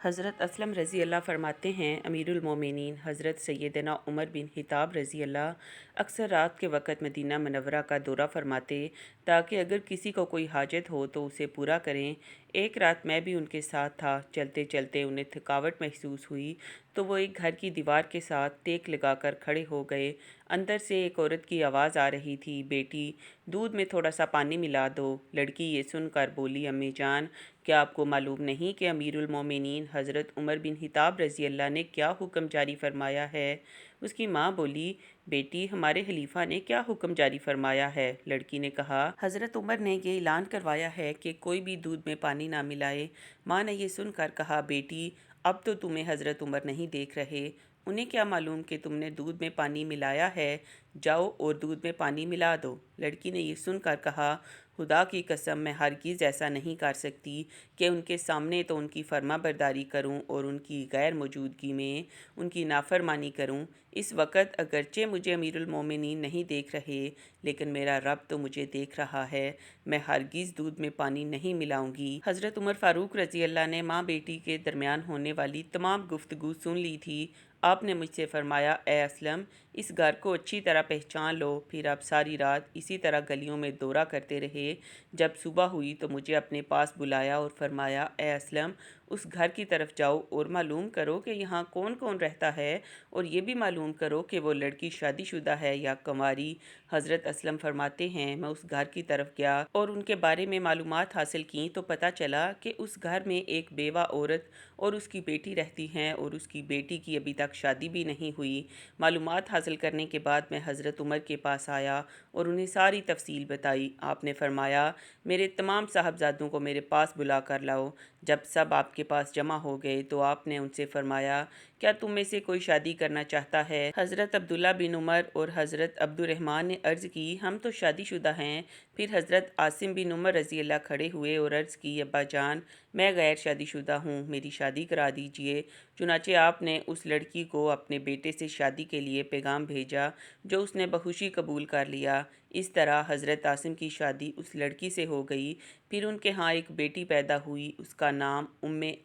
حضرت اسلم رضی اللہ فرماتے ہیں، امیر المومنین حضرت سیدنا عمر بن خطاب رضی اللہ اکثر رات کے وقت مدینہ منورہ کا دورہ فرماتے تاکہ اگر کسی کو کوئی حاجت ہو تو اسے پورا کریں۔ ایک رات میں بھی ان کے ساتھ تھا۔ چلتے چلتے انہیں تھکاوٹ محسوس ہوئی تو وہ ایک گھر کی دیوار کے ساتھ ٹیک لگا کر کھڑے ہو گئے۔ اندر سے ایک عورت کی آواز آ رہی تھی، بیٹی دودھ میں تھوڑا سا پانی ملا دو۔ لڑکی یہ سن کر بولی، امی جان کیا آپ کو معلوم نہیں کہ امیر المومنین حضرت عمر بن خطاب رضی اللہ نے کیا حکم جاری فرمایا ہے؟ اس کی ماں بولی، بیٹی ہمارے خلیفہ نے کیا حکم جاری فرمایا ہے؟ لڑکی نے کہا، حضرت عمر نے یہ اعلان کروایا ہے کہ کوئی بھی دودھ میں پانی نہ ملائے۔ ماں نے یہ سن کر کہا، بیٹی اب تو تمہیں حضرت عمر نہیں دیکھ رہے، انہیں کیا معلوم کہ تم نے دودھ میں پانی ملایا ہے؟ جاؤ اور دودھ میں پانی ملا دو۔ لڑکی نے یہ سن کر کہا، خدا کی قسم میں ہرگز ایسا نہیں کر سکتی کہ ان کے سامنے تو ان کی فرما برداری کروں اور ان کی غیر موجودگی میں ان کی نافرمانی کروں۔ اس وقت اگرچہ مجھے امیر المومنین نہیں دیکھ رہے لیکن میرا رب تو مجھے دیکھ رہا ہے، میں ہرگز دودھ میں پانی نہیں ملاؤں گی۔ حضرت عمر فاروق رضی اللہ نے ماں بیٹی کے درمیان ہونے والی تمام گفتگو سن لی تھی۔ آپ نے مجھ سے فرمایا، اے اسلم اس گھر کو اچھی طرح پہچان لو۔ پھر آپ ساری رات اسی طرح گلیوں میں دورہ کرتے رہے۔ جب صبح ہوئی تو مجھے اپنے پاس بلایا اور فرمایا، اے اسلم اس گھر کی طرف جاؤ اور معلوم کرو کہ یہاں کون کون رہتا ہے اور یہ بھی معلوم کرو کہ وہ لڑکی شادی شدہ ہے یا کنواری۔ حضرت اسلم فرماتے ہیں، میں اس گھر کی طرف گیا اور ان کے بارے میں معلومات حاصل کیں تو پتہ چلا کہ اس گھر میں ایک بیوہ عورت اور اس کی بیٹی رہتی ہیں اور اس کی بیٹی کی ابھی تک شادی بھی نہیں ہوئی۔ معلومات حاصل کرنے کے بعد میں حضرت عمر کے پاس آیا اور انہیں ساری تفصیل بتائی۔ آپ نے فرمایا، میرے تمام صاحبزادوں کو میرے پاس بلا کر لاؤ۔ جب سب آپ کے پاس جمع ہو گئے تو آپ نے ان سے فرمایا، کیا تم میں سے کوئی شادی کرنا چاہتا ہے؟ حضرت عبداللہ بن عمر اور حضرت عبد الرحمن نے عرض کی، ہم تو شادی شدہ ہیں۔ پھر حضرت عاصم بن عمر رضی اللہ کھڑے ہوئے اور عرض کی، ابا جان میں غیر شادی شدہ ہوں، میری شادی کرا دیجئے۔ چنانچہ آپ نے اس لڑکی کو اپنے بیٹے سے شادی کے لیے پیغام بھیجا جو اس نے بخوشی قبول کر لیا۔ اس طرح حضرت عاصم کی شادی اس لڑکی سے ہو گئی۔ پھر ان کے ہاں ایک بیٹی پیدا ہوئی، اس کا نام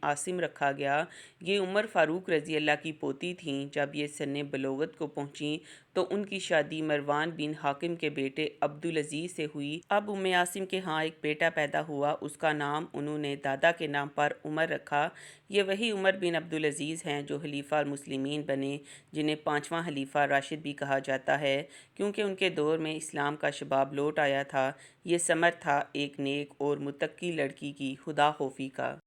عاصم رکھا گیا۔ یہ عمر فاروق رضی اللہ کی پوتی تھیں۔ جب یہ سن بلوغت کو پہنچیں تو ان کی شادی مروان بن حاکم کے بیٹے عبدالعزیز سے ہوئی۔ اب عاصم کے ہاں ایک بیٹا پیدا ہوا، اس کا نام انہوں نے دادا کے نام پر عمر رکھا۔ یہ وہی عمر بن عبدالعزیز ہیں جو خلیفہ المسلمین بنے، جنہیں پانچواں خلیفہ راشد بھی کہا جاتا ہے کیونکہ ان کے دور میں اسلام کا شباب لوٹ آیا تھا۔ یہ ثمر تھا ایک نیک اور متقی لڑکی کی خدا خوفی کا۔